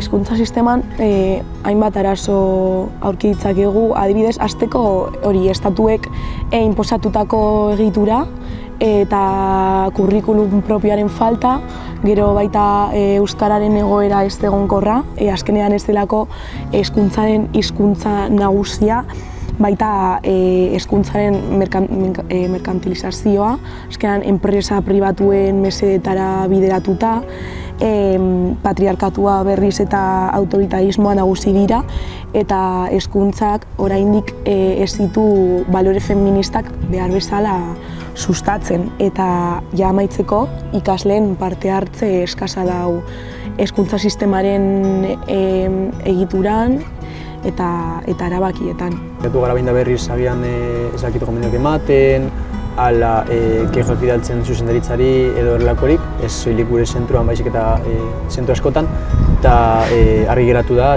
hezkuntza sisteman hainbat arazo aurki ditzakegu, adibidez, hasteko hori estatuek inposatutako egitura eta kurrikulum propioaren falta, gero baita euskararen egoera ez egonkorra, azkenean ez delako hezkuntzaren hizkuntza nagusia, baita hezkuntzaren merkantilizazioa, azkenean enpresa pribatuen mesedetara bideratuta, patriarkatua berriz eta autoritarismoa nagusi dira, eta hezkuntzak oraindik ez ditu balore feministak behar bezala sustatzen, eta ja amaitzeko ikasleen parte hartze eskasa dau hezkuntza sistemaren egituran eta erabakietan. Gatu gara behin da berriz agian ez dakit gomendioak ematen, ala kexoak bidaltzen zuzendaritzari edo horrelakorik, ez soilik gure zentroan baizik eta zentro askotan, eta argi geratu da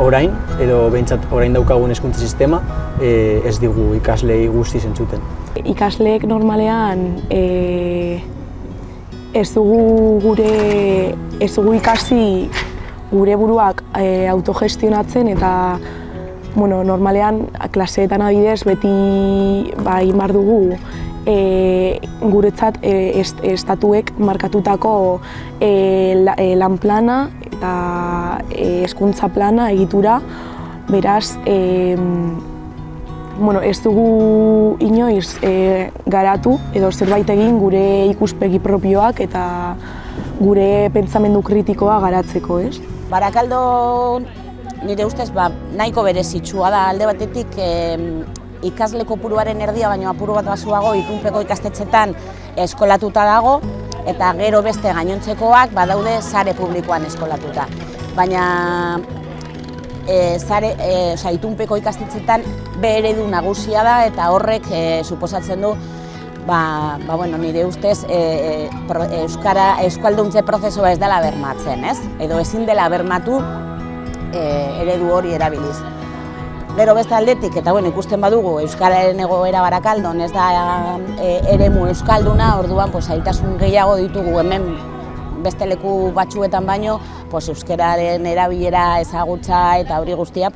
orain, edo behintzat orain daukagun hezkuntza sistema, ez digu ikaslei guztiz entzuten. Ikasleek normalean ez dugu ikasi gure buruak autogestionatzen, eta normalean klaseetan adibidez beti imar dugu guretzat estatuek markatutako lan plana eta hezkuntza plana egitura, beraz ez dugu inoiz garatu edo zerbait egin gure ikuspegi propioak eta gure pentsamendu kritikoa garatzeko, ez? Barakaldon nire ustez nahiko berezitsua da, alde batetik ikasle kopuruaren erdia baino apuru bat basuago itunpeko ikastetxetan eskolatuta dago, eta gero beste gainontzekoak badaude sare publikoan eskolatuta. Baina itunpeko ikastetxetan B eredu nagusia da, eta horrek suposatzen du nire ustez euskalduntze prozesua ez dela bermatzen, ez? Edo ezin dela bermatu eredu hori erabiliz. Gero beste aldetik, eta ikusten badugu euskararen egoera Barakaldon ez da eremu euskalduna, orduan zailtasun gehiago ditugu hemen beste leku batzuetan baino, euskararen erabilera ezagutza eta hori guztia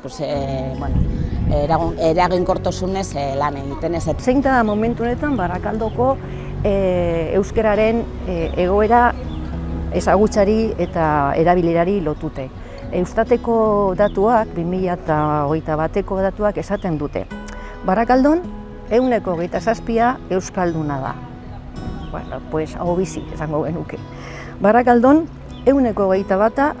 eraginkortasunez lan egiten ez. Zein da momentu honetan Barakaldoko euskararen egoera ezagutzari eta erabilerari lotute. Eustateko datuak, 2021ko datuak esaten dute. Barakaldon 27% euskalduna da. Hau bizi, esango genuke. Barakaldon 21%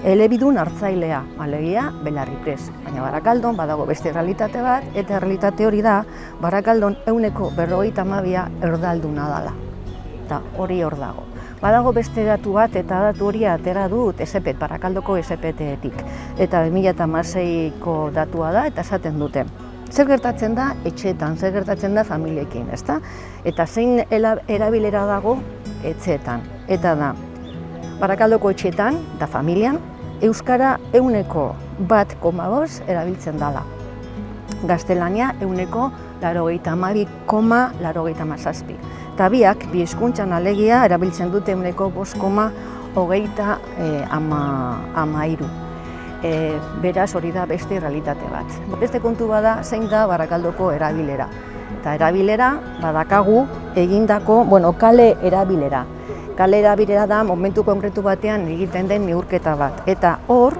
elebidun hartzailea, alegia Belarriprest. Baina Barakaldon badago beste errealitate bat, eta errealitate hori da Barakaldon 52% erdalduna dela. Eta hori hor dago. Badago beste datu bat, eta datu hori atera dut Barakaldoko SPT-etik. Eta 2016ko datua da, eta esaten dute. Zer gertatzen da etxeetan, zer gertatzen da familiekin, ezta? Eta zein erabilera dago etxeetan. Eta da, Barakaldoko etxeetan eta familian, euskara 1,1,5 erabiltzen dela. Gaztelania 92,87. Eta biak, bi hizkuntzan alegia, erabiltzen dute 5,23. Beraz hori da beste realitate bat. Beste kontu bada zein da Barakaldoko erabilera. Eta erabilera badakagu egindako, kale erabilera. Kale erabilera da momentu konkretu batean egiten den neurketa bat. Eta hor,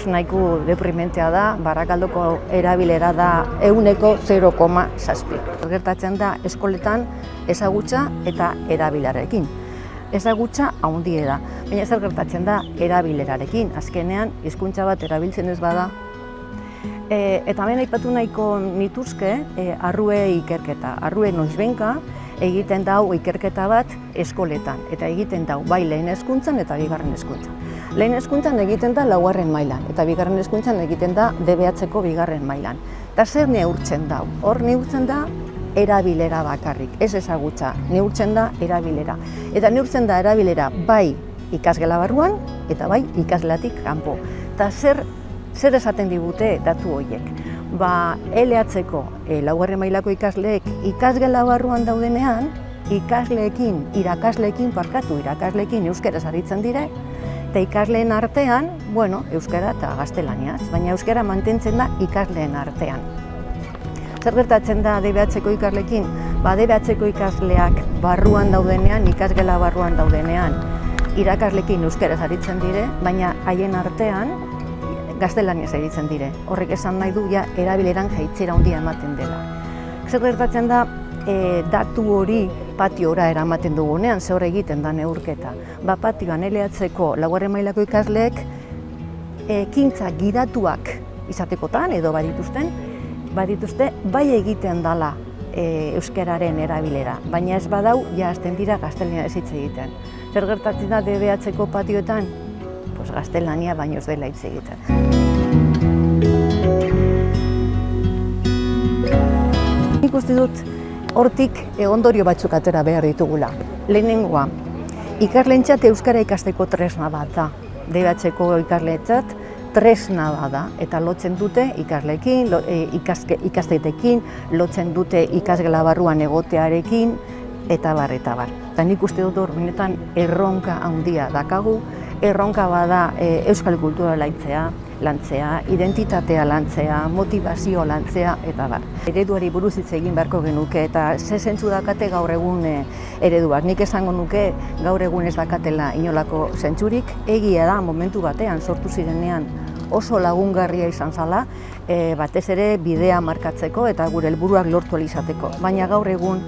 nahiko deprimentea da, Barakaldoko erabilera da 0,7. Gertatzen da eskoletan ezagutza eta erabilarekin. Ezagutza handiera, baina zer gertatzen da erabilerarekin. Azkenean, hizkuntza bat erabiltzen ez bada. Eta hemen aipatu nahiko nituzke arrue ikerketa. Arrue noizbenka egiten dau ikerketa bat eskoletan. Eta egiten dau bai lehen hezkuntzan eta bigarren hezkuntzan. Lehen hezkuntzan egiten da 4. mailan, eta bigarren hezkuntzan egiten da DBH-ko 2. mailan. Eta zer neurtzen dau? Hor neurtzen da erabilera bakarrik, ez ezagutza, neurtzen da erabilera. Eta neurtzen da erabilera bai ikasgela barruan eta bai ikaslatik kanpo. Eta zer esaten digute datu horiek? LH-ko 4. mailako ikasleek ikasgela barruan daudenean, irakasleekin euskaraz aritzen dire, Eta ikasleen artean, euskara eta gaztelaniaz, baina euskara mantentzen da ikasleen artean. Zer gertatzen da DBH-ko ikasleekin? DBH-ko ikasleak barruan daudenean, ikasgela barruan daudenean, irakasleekin euskaraz aritzen dire, baina haien artean gaztelaniaz aritzen dire. Horrek esan nahi du, erabileran jaitsiera handia ematen dela. Zer gertatzen da, datu hori patiora eramaten dugunean, ze hor egiten da neurketa. Patioan LH-ko laugarren mailako ikasleek ekintza gidatuak izatekotan edo badituzte bai egiten dala euskararen erabilera, baina ez badau hasten dira gaztelaniaz hitz egiten. Zer gertatzen da DBH-ko patioetan? Gaztelania baino ez dela hitz egiten. Nik uste dut hortik ondorio batzuk atera behar ditugula. Lehenengoa, ikasleentzat euskara ikasteko tresna bat da. DBH-ko ikasleentzat tresna bat da, eta lotzen dute ikasleekin, ikasteetekin, lotzen dute ikasgela barruan egotearekin, eta bar. Eta nik uste dut hor benetan erronka handia dakagu, erronka bada euskal kultura lantzea, identitatea lantzea, motivazio lantzea, eta bar. Ereduari buruz hitz egin beharko genuke, eta ze zentzu dakate gaur egun ereduak. Nik esango nuke gaur egun ez dakatela inolako zentzurik, egia da momentu batean sortu zirenean oso lagungarria izan zala, batez ere bidea markatzeko eta gure helburuak lortu ahal izateko. Baina gaur egun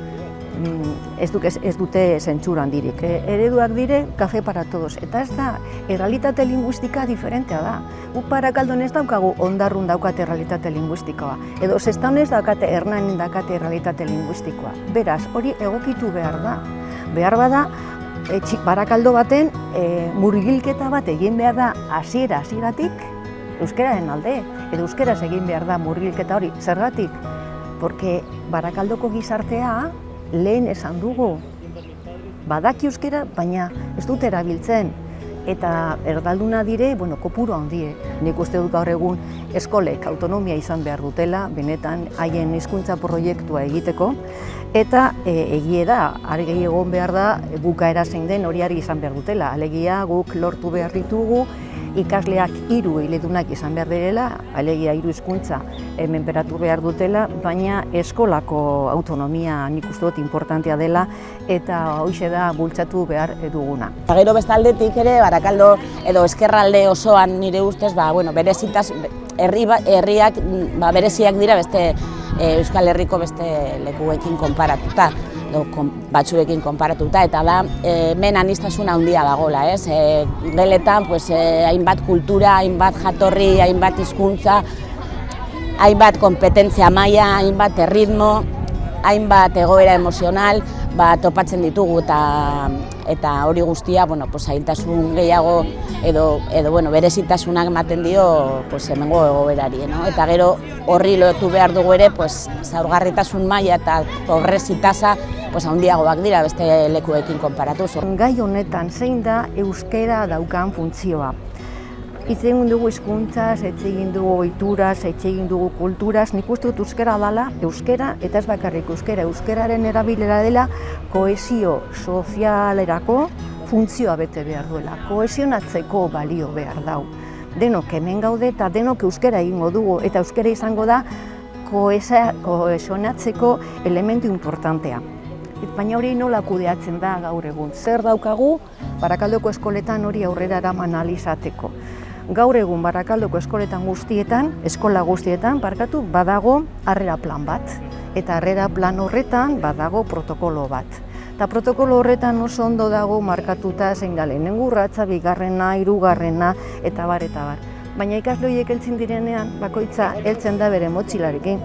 ez dute zentsura handirik. Ereduak dire, kafe para todos. Eta ez da, errealitate linguistika diferentea da. Guk Barakaldon ez daukagu Ondarrun daukate errealitate linguistikoa. Edo Sestaon ez daukate Hernanin daukate errealitate linguistikoa. Beraz, hori egokitu behar da. Behar bada, Barakaldo baten murgilketa bat egin behar da hasieratik euskararen alde. Edo euskaraz egin behar da murgilketa hori. Zergatik? Porque Barakaldoko gizartea lehen esan dugu, badaki euskara, baina ez dute erabiltzen. Eta erdalduna dire, kopuru handie. Nik uste dut gaur egun eskolek autonomia izan behar dutela, benetan haien hizkuntza proiektua egiteko, eta egie da, argi egon behar da, bukaera zein den hori izan behar dutela. Alegia guk lortu behar ditugu, ikasleak 3 eledunak izan behar direla, alegia 3 hizkuntza menperatu behar dutela, baina eskolako autonomia nik uste dut importantea dela eta hoize da bultzatu behar duguna. Gero bestaldetik ere, Barakaldo edo ezkerralde osoan nire ustez, herriak bereziak dira beste Euskal Herriko beste lekuekin konparatuta. Batzuekin konparatuta, eta da hemen aniztasuna handia dagoela, ez? Geletan hainbat kultura, hainbat jatorri, hainbat hizkuntza, hainbat kompetentzia maila, hainbat erritmo, hainbat egoera emozional topatzen ditugu, eta hori guztia zailtasun gehiago edo berezitasunak ematen dio hemengo egoerari. Eta gero horri lotu behar dugu ere zaurgarritasun maila eta pobrezi tasa handiagoak dira beste lekuekin konparatuz. Gai honetan zein da euskara daukan funtzioa? Hitz egin dugu hizkuntzaz, hitz egin dugu ohituraz, hitz egin dugu kulturaz, nik uste dut euskara dela, euskara eta ez bakarrik euskara, euskararen erabilera dela kohesio sozialerako funtzioa bete behar duela, kohesionatzeko balio behar dau. Denok hemen gaude eta denok euskara egingo dugu eta euskara izango da kohesionatzeko elementu importantea. Baina hori nola kudeatzen da gaur egun. Zer daukagu Barakaldoko eskoletan hori aurrera eraman ahal izateko. Gaur egun Barakaldoko eskoletan eskola guztietan, badago harrera plan bat. Eta harrera plan horretan badago protokolo bat. Eta protokolo horretan oso ondo dago markatuta zein da lehenengo urratsa, bigarrena, hirugarrena, eta bar. Baina ikasle horiek heltzen direnean, bakoitza heltzen da bere motxilarekin,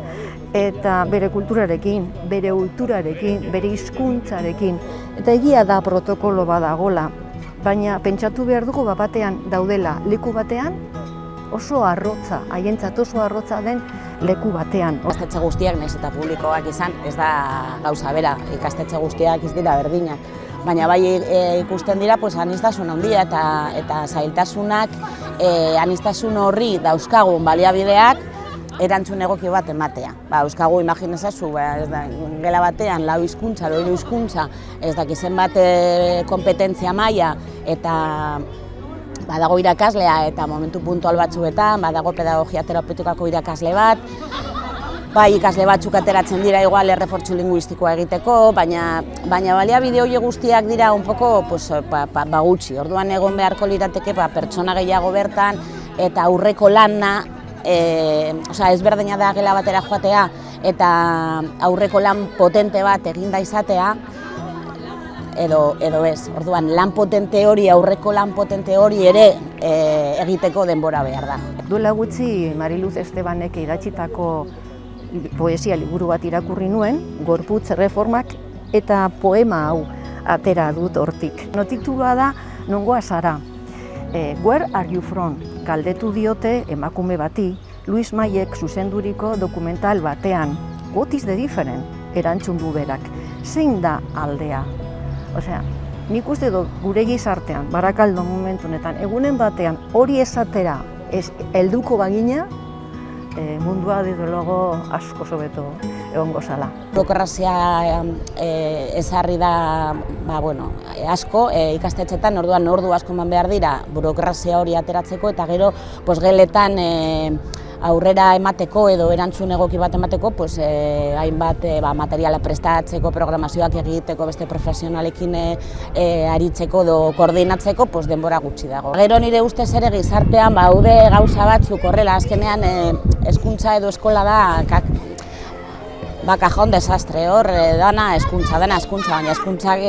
eta bere kulturarekin, bere ohiturarekin, bere hizkuntzarekin. Eta egia da protokolo badagola, baina pentsatu behar dugu batean daudela leku batean oso arrotza, haientzat oso arrotza den leku batean. Ikastetxe guztiak, nahiz eta publikoak izan, ez da gauza bera, ikastetxe guztiak ez dira berdinak. Baina bai ikusten dira aniztasun handia eta zailtasunak aniztasun horri dauzkagun baliabideak erantzun egoki bat ematea. Euskagu imaginezazu, gela batean lau hizkuntza, hiru hizkuntza, ez dakizen bat kompetentzia maila eta badago irakaslea eta momentu puntual batzuetan, badago pedagogia terapeutikako irakasle bat, bai ikasle batzuk ateratzen dira igual errefortzu linguistikoa egiteko, baina baliabide horiek guztiak dira un poco gutxi. Orduan egon beharko lirateke pertsona gehiago bertan eta aurreko lana, ezberdina da gela batera joatea eta aurreko lan potente bat eginda izatea, edo ez. Orduan lan potente hori, aurreko lan potente hori ere egiteko denbora behar da. Duela gutxi Mariluz Estebanek idatzitako poesia liburu bat irakurri nuen, Gorputz erreformak eta poema hau atera dut hortik. Titulua da Nongoa zara. Where are you from? Galdetu diote emakume bati, Luis Mayek zuzenduriko dokumental batean. What is the difference? Erantzun du berak. Zein da aldea? Osea, nik uste dut gure gizartean, Barakaldo momentu honetan, egunen batean hori esatera helduko bagina, mundua desdelogo asko sobeto egongo zala. Burokrazia ezarri da asko ikastetxetan, ordu asko eman behar dira burokrazia hori ateratzeko eta gero geletan aurrera emateko edo erantzun egoki bat emateko hainbat materiala prestatzeko, programazioak egiteko, beste profesionalekin aritzeko edo koordinatzeko denbora gutxi dago. Gero nire ustez ere gizartean baude gauza batzuk horrela, azkenean hezkuntza edo eskola da kajon desastre, hor dana hezkuntza, baina hezkuntzak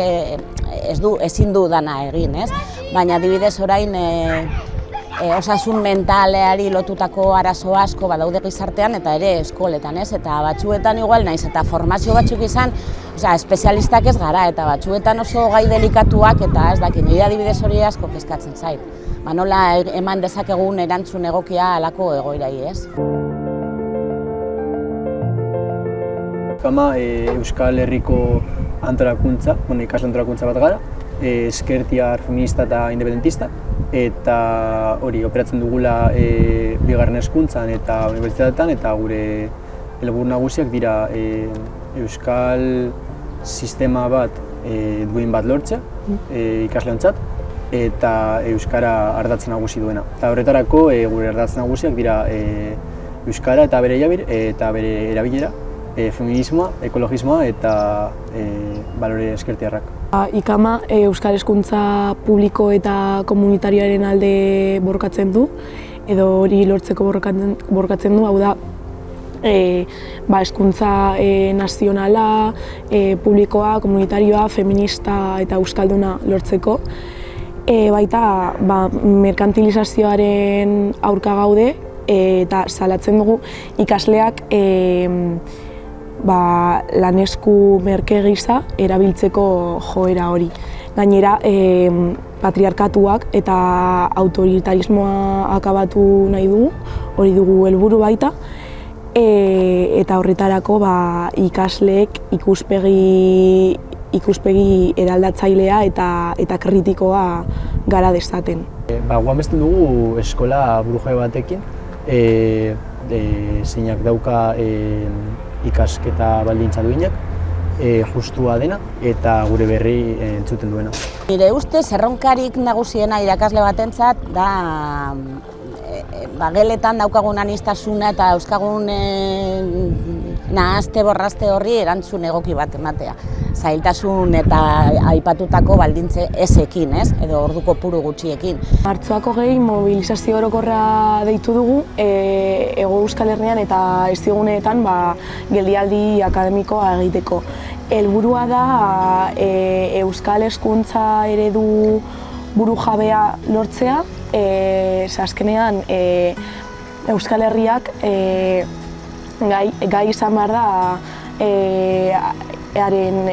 ezin du dana egin, ez? Baina adibidez orain osasun mentaleari lotutako arazo asko badaude gizartean eta ere eskoletan, ez? Eta batzuetan igual naiz eta formazio batzuk izan, espezialistak ez gara eta batzuetan oso gai delikatuak eta ez dakit, nire adibidez hori asko kezkatzen zait. Nola eman dezakegun erantzun egokia halako egoerai, ez? Kama Euskal Herriko antolakuntza, ikasle antolakuntza bat gara, ezkertiar, feminista eta independentista, eta hori operatzen dugula bigarren hezkuntzan eta unibertsitateetan, eta gure helburu nagusiak dira euskal sistema bat duin bat lortzea ikasleontzat eta euskara ardatz nagusi duena. Eta horretarako gure ardatz nagusiak dira euskara eta bere erabilera, feminismoa, ekologismoa eta balore ezkertiarrak. Ikama euskal hezkuntza publiko eta komunitarioaren alde borrokatzen du, edo hori lortzeko borrokatzen du, hau da hezkuntza nazionala, publikoa, komunitarioa, feminista eta euskalduna lortzeko. Baita merkantilizazioaren aurka gaude eta salatzen dugu ikasleak lanesku merke gisa erabiltzeko joera hori. Gainera, patriarkatuak eta autoritarismoa akabatu nahi dugu, hori dugu helburu baita, eta horretarako ikasleek ikuspegi eraldatzailea eta kritikoa gara dezaten. Guan besten dugu eskola burujabe batekin, zeinak dauka ikasketa baldintza duinak, justua dena eta gure berri entzuten duena. Nire ustez, erronkarik nagusiena irakasle batentzat da geletan daukagun aniztasuna eta euskagun nahazte borrazte horri erantzun egoki bat ematea. Zailtasun eta aipatutako baldintze ezekin, ez? Edo orduko puru gutxiekin. Martxoak 20 mobilizazio orokorra deitu dugu Hego Euskal Herrian eta heziguneetan geldialdi akademikoa egiteko. Helburua da euskal hezkuntza eredu burujabea lortzea, azkenean Euskal Herriak gai izan behar da haren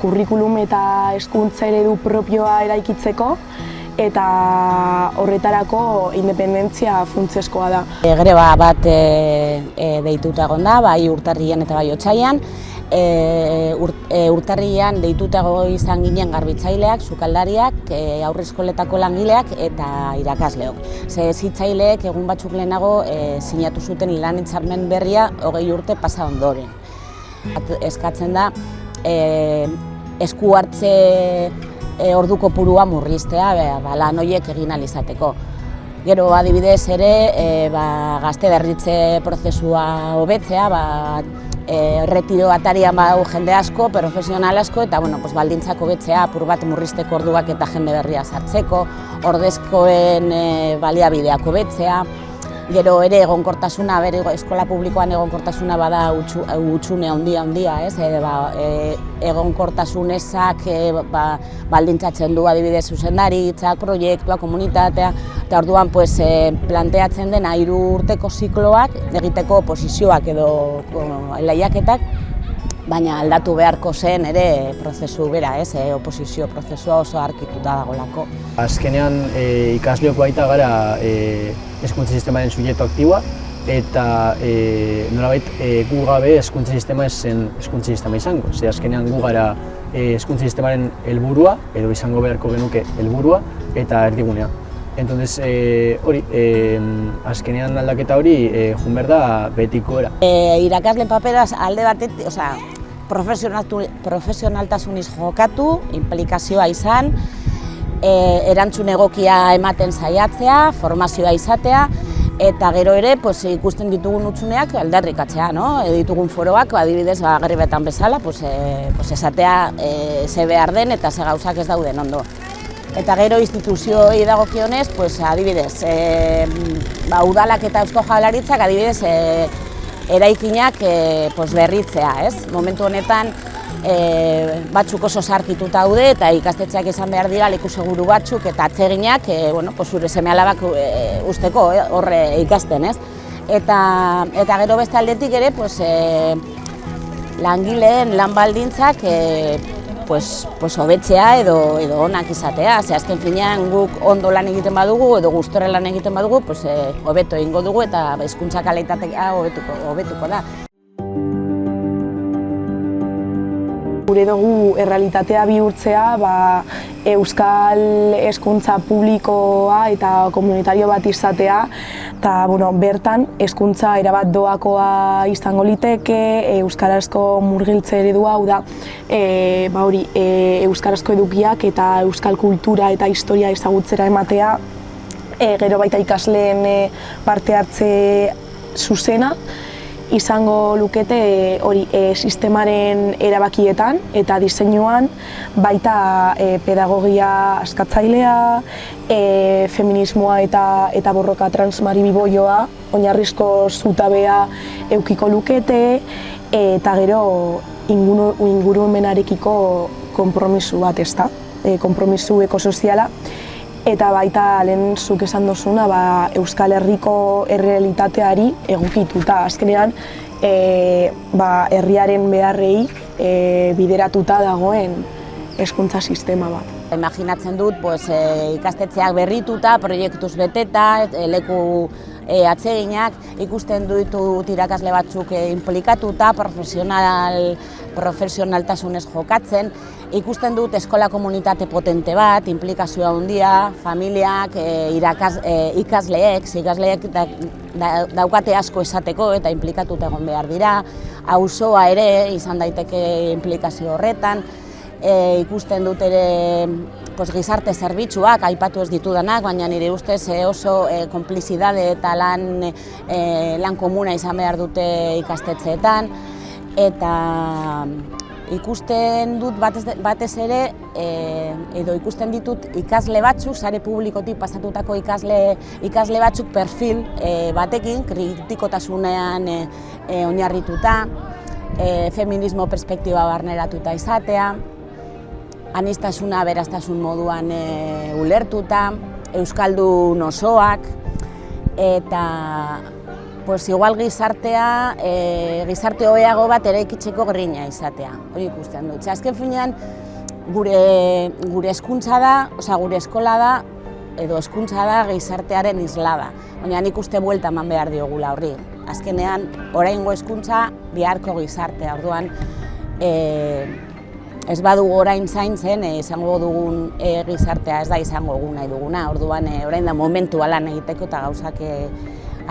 kurrikulum eta hezkuntza eredu propioa eraikitzeko eta horretarako independentzia funtsezkoa da. Greba bat deituta egon da, bai urtarrilean eta bai otsailean. Urtarrilean deitutago izan ginen garbitzaileak, sukaldariak, aurreskoletako langileak eta irakasleok. Hezitzaileek egun batzuk lehenago sinatu zuten lan hitzarmen berria 20 urte pasa ondoren. Eskatzen da esku hartze ordu kopurua murriztea lan horiek egin ahal izateko. Gero adibidez ere gazte berritze prozesua hobetzea, erretiro atarian badau jende asko, profesional asko, eta baldintzak hobetzea, apur bat murrizteko orduak eta jende berria sartzeko, ordezkoen baliabideak hobetzea. Gero ere egonkortasuna, eskola publikoan egonkortasuna bada hutsune handia, egonkortasun ezak baldintzatzen du adibidez zuzendaritzak, proiektua, komunitatea, eta orduan planteatzen den 3 urteko zikloak egiteko oposizioak edo lehiaketak, baina aldatu beharko zen ere prozesu bera, oposizio prozesua oso arkituta dagolako. Azkenean ikasleok baita gara hezkuntza sistemaren subjektu aktiboa, eta nolabait gu gabe hezkuntza sistema ez zen hezkuntza sistema izango. Azkenean gu gara hezkuntza sistemaren helburua, edo izango beharko genuke helburua, eta erdigunea. Entonces, azkenean aldaketa hori joan behar da betiko era. Irakasle paperaz alde batetik, profesionaltasuniz jokatu, implikazioa izan, erantzun egokia ematen saiatzea, formazioa izatea, eta gero ere ikusten ditugun hutsuneak aldarrikatzea, ditugun foroak, adibidez Gerribetan bezala, esatea ze behar den eta ze gauzak ez dauden ondo. Eta gero instituzioei dagokionez, adibidez, udalak eta Eusko Jaurlaritzak adibidez eraikinak berritzea, momentu honetan batzuk oso zaharkituta daude eta ikastetxeak izan behar dira leku seguru batzuk eta atseginak zure seme-alabak usteko horre ikasten, eta gero beste aldetik ere langileen lan baldintzak hobetzea edo onak izatea. Azken finean guk ondo lan egiten badugu edo gustora lan egiten badugu, hobeto egingo dugu eta hezkuntza kalitatea hobetuko da. Gure dugu errealitatea bihurtzea euskal hezkuntza publikoa eta komunitario bat izatea, eta bertan hezkuntza erabat doakoa izango liteke, euskarazko murgiltze eredua, hau da euskarazko edukiak eta euskal kultura eta historia ezagutzera ematea, gero baita ikasleen parte hartze zuzena, izango lukete sistemaren erabakietan eta diseinuan, baita pedagogia askatzailea, feminismoa eta borroka transmaribiboioa, oinarrizko zutabea eukiko lukete, eta gero ingurumenarekiko konpromisu bat, konpromisu ekosoziala, eta baita lehen zuk esan dozuna Euskal Herriko errealitateari egokituta. Azkenean herriaren beharrei bideratuta dagoen hezkuntza sistema bat. Imaginatzen dut ikastetxeak berrituta, proiektuz beteta, leku atseginak, ikusten ditut irakasle batzuk inplikatuta, profesionaltasunez jokatzen, ikusten dut eskola komunitate potente bat, inplikazioa handia, familiak, ikasleek daukate asko esateko eta inplikatuta egon behar dira, auzoa ere izan daiteke inplikazio horretan, ikusten dut ere gizarte zerbitzuak, aipatu ez ditudanak, baina nire ustez oso konplizidade eta lan komuna izan behar dute ikastetxeetan, eta ikusten dut batez ere, edo ikusten ditut ikasle batzuk, sare publikotik pasatutako ikasle batzuk perfil batekin, kritikotasunean oinarrituta, feminismo perspektiba barneratuta izatea, aniztasuna beraztasun moduan ulertuta, euskaldun osoak, eta igual gizarte hobeago bat eraikitzeko grina izatea, hori ikusten dut. Azken finean, gure hezkuntza da, gure eskola da, edo hezkuntza da gizartearen islada. Baina nik uste buelta eman behar diogula horri. Azkenean, oraingo hezkuntza biharko gizartea. Orduan, ez badugu orain zaintzen, izango dugun gizartea ez da izango egun nahi duguna. Orduan, orain da momentua lan egiteko eta gauzak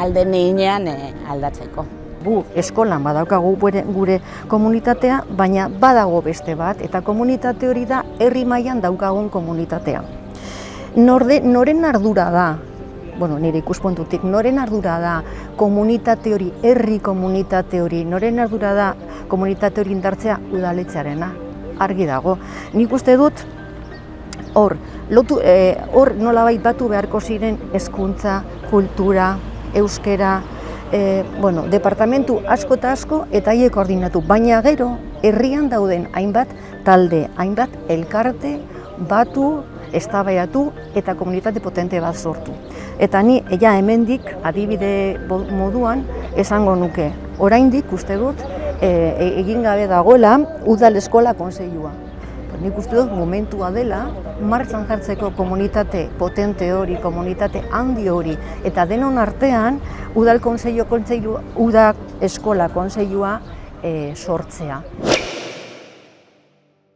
alden heinean aldatzeko. Gu eskolan badaukagu gure komunitatea, baina badago beste bat, eta komunitate hori da herri mailan daukagun komunitatea. Noren ardura da, nire ikuspuntutik, noren ardura da komunitate hori, herri komunitate hori, noren ardura da komunitate hori indartzea udaletxearena, argi dago. Nik uste dut, hor nolabait batu beharko ziren hezkuntza, kultura, euskera, departamentu asko eta asko eta haiek koordinatu, baina gero herrian dauden hainbat talde, hainbat elkarte batu, eztabaidatu eta komunitate potente bat sortu. Eta ni hemendik adibide moduan esango nuke, oraindik uste dut egin gabe dagoela udal eskola kontseilua. Nik uste dut momentua dela martxan jartzeko komunitate potente hori, komunitate handi hori, eta denon artean udal eskola kontseilua sortzea.